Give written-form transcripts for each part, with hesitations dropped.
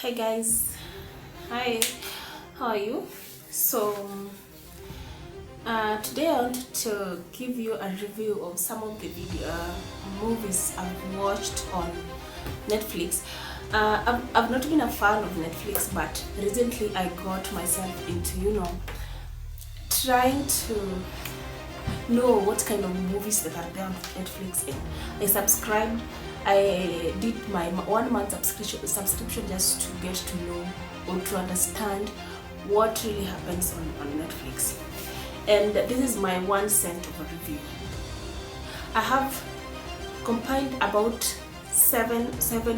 Hi guys, hi, how are you? So today I want to give you a review of some of the movies I've watched on Netflix. I've not been a fan of Netflix, but recently I got myself into trying to know what kind of movies that are there on Netflix. And I subscribed. I did my 1 month subscription just to get to know or to understand what really happens on Netflix. And this is my 1 cent of a review. I have compiled about seven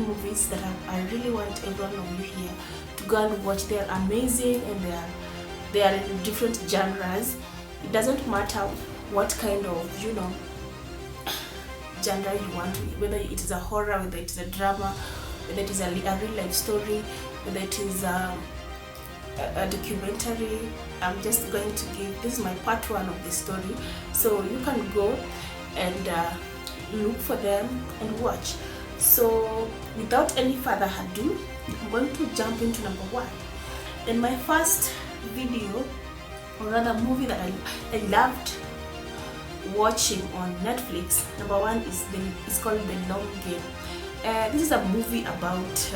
movies that I really want everyone of you here to go and watch. They are amazing and they are in different genres. It doesn't matter what kind of genre you want to, whether it is a horror, whether it is a drama, whether it is a real life story, whether it is a documentary. I'm just going to give, this is my part 1 of the story, so you can go and look for them and watch. So without any further ado, I'm going to jump into number 1. And my first video, or rather movie, that I loved watching on Netflix, number 1 is called The Long Game. This is a movie about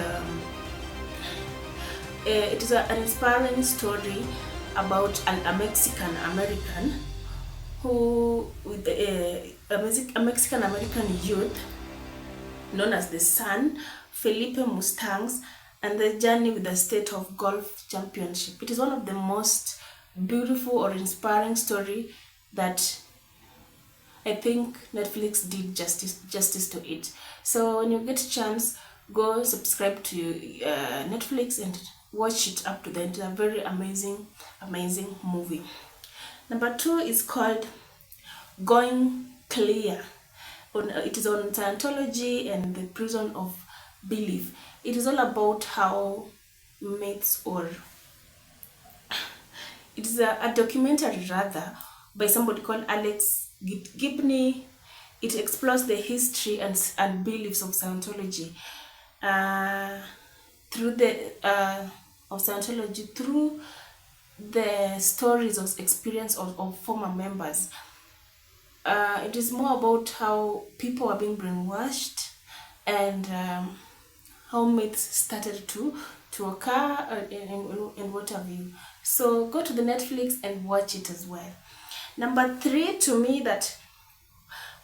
it is an inspiring story about a Mexican American who, with a Mexican American youth known as the Sun, Felipe Mustangs, and the journey with the state of golf championship. It is one of the most beautiful or inspiring story that I think Netflix did justice to it. So when you get a chance, go subscribe to Netflix and watch it up to the end. It's a very amazing movie. Number 2 is called Going Clear. It is on Scientology and the prison of belief. It is all about how myths, or it is a documentary rather, by somebody called Alex Gibney. It explores the history and beliefs of Scientology through the stories of experience of former members. It is more about how people are being brainwashed and how myths started to occur and what have you. So go to the Netflix and watch it as well. Number 3 to me that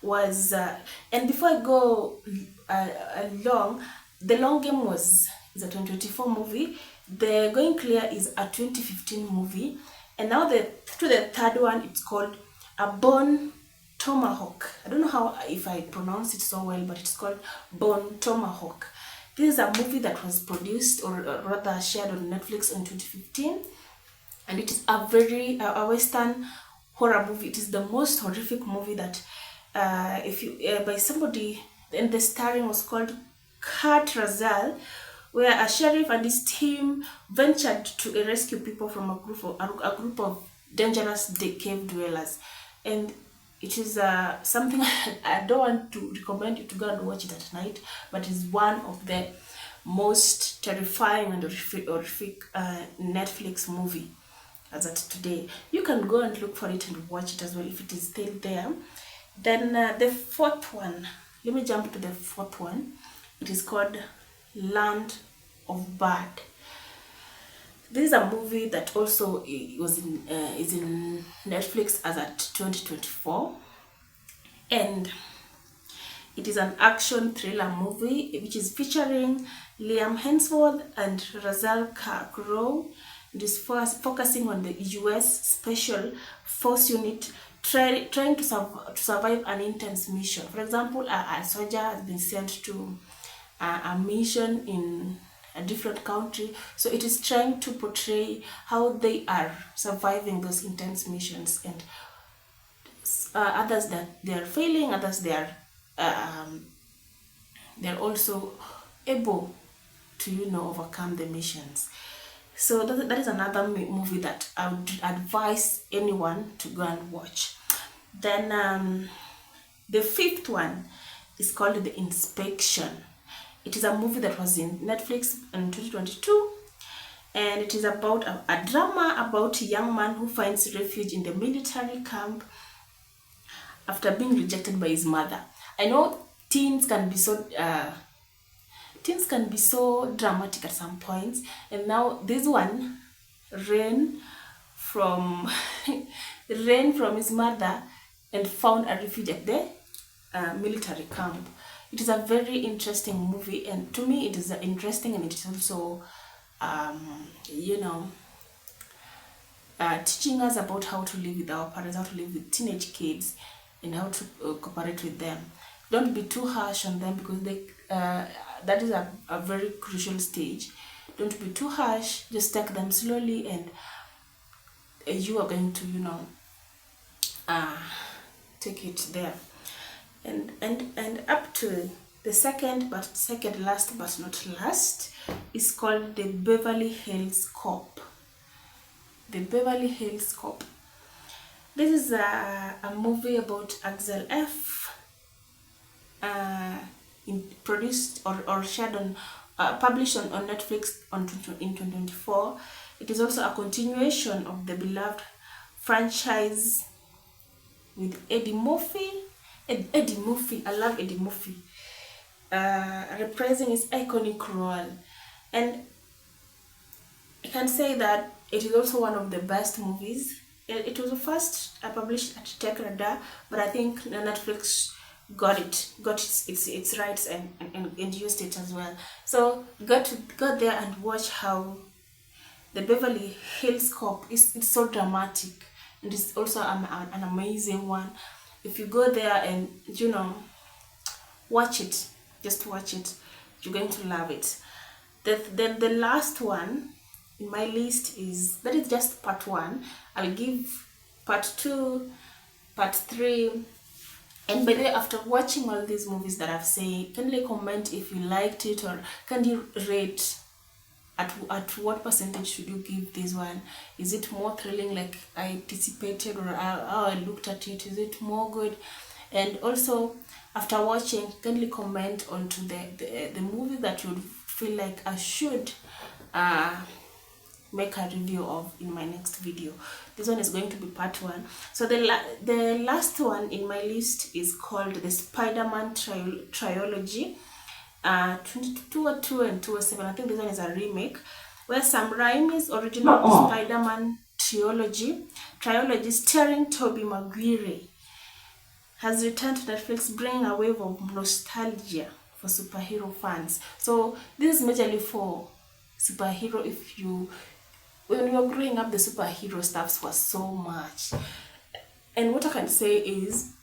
was and before I go along, The Long Game is a 2024 movie. The Going Clear is a 2015 movie, and now the third one, it's called A Bone Tomahawk. I don't know if I pronounce it so well, but it's called Bone Tomahawk. This is a movie that was produced, or rather shared on Netflix in 2015, and it is a Western horror movie. It is the most horrific movie that by somebody, and the starring was called Kurt Russell, where a sheriff and his team ventured to rescue people from a group of dangerous cave dwellers. And it is something I don't want to recommend you to go and watch it at night, but it's one of the most terrifying and horrific Netflix movie as at today. You can go and look for it and watch it as well if it is still there. Then the 4th one, let me jump to the 4th one. It is called Land of Bad. This is a movie that also is in Netflix as at 2024, and it is an action thriller movie which is featuring Liam Hemsworth and Russell Crowe. It is focusing on the US Special Force Unit trying to survive an intense mission. For example, a soldier has been sent to a mission in a different country, so it is trying to portray how they are surviving those intense missions, and others that they are failing, others they're also able to overcome the missions. So that is another movie that I would advise anyone to go and watch. Then the 5th one is called The Inspection. It is a movie that was in Netflix in 2022, and it is about a drama about a young man who finds refuge in the military camp after being rejected by his mother. I know teens can be so dramatic at some points, and now this one ran from ran from his mother and found a refuge at the military camp. It is a very interesting movie, and to me it is interesting, and it is also you know, teaching us about how to live with our parents, how to live with teenage kids, and how to cooperate with them. Don't be too harsh on them, because that is a very crucial stage. Don't be too harsh, just take them slowly, and you are going to, take it there. And up to the second last but not last is called the Beverly Hills Cop. The Beverly Hills Cop. This is a movie about Axel F. Produced or shared on published on Netflix in 2024. It is also a continuation of the beloved franchise with Eddie Murphy. Eddie Murphy, I love Eddie Murphy. Reprising his iconic role, and I can say that it is also one of the best movies. It was first published at Tech Radar, but I think Netflix got its rights and used it as well. So go there and watch how the Beverly Hills Cop it's so dramatic, and it's also an amazing one. If you go there and watch it, just watch it, you're going to love it. Then the last one in my list is just part one. I'll give part two, part three. And by the way, after watching all these movies that I've said, can you comment if you liked it, or can you rate at what percentage should you give this one? Is it more thrilling like I anticipated, or how I looked at it? Is it more good? And also, after watching, kindly comment onto the movie that you feel like I should make a review of in my next video. This one is going to be part one. So the last one in my list is called the Spiderman Trilogy. 202 and 207. I think this one is a remake, where Sam Raimi's original Spider-Man trilogy starring Tobey Maguire has returned to Netflix, bringing a wave of nostalgia for superhero fans. So this is majorly for superhero. When you were growing up, the superhero stuff was so much, and what I can say is,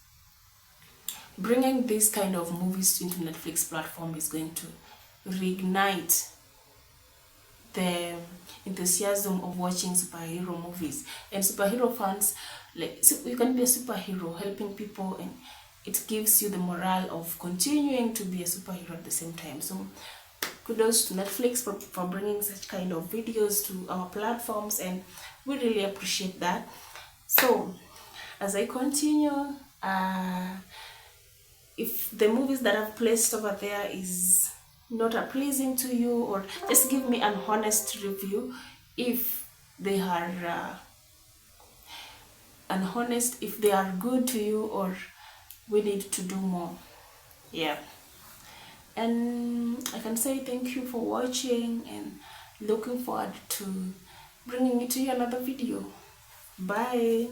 bringing this kind of movies into Netflix platform is going to reignite the enthusiasm of watching superhero movies. And superhero fans, you can be a superhero helping people, and it gives you the morale of continuing to be a superhero at the same time. So kudos to Netflix for bringing such kind of videos to our platforms, and we really appreciate that. So as I continue, if the movies that I've placed over there is not pleasing to you, or just give me an honest review if they are if they are good to you, or we need to do more. Yeah. And I can say thank you for watching, and looking forward to bringing it to you another video. Bye.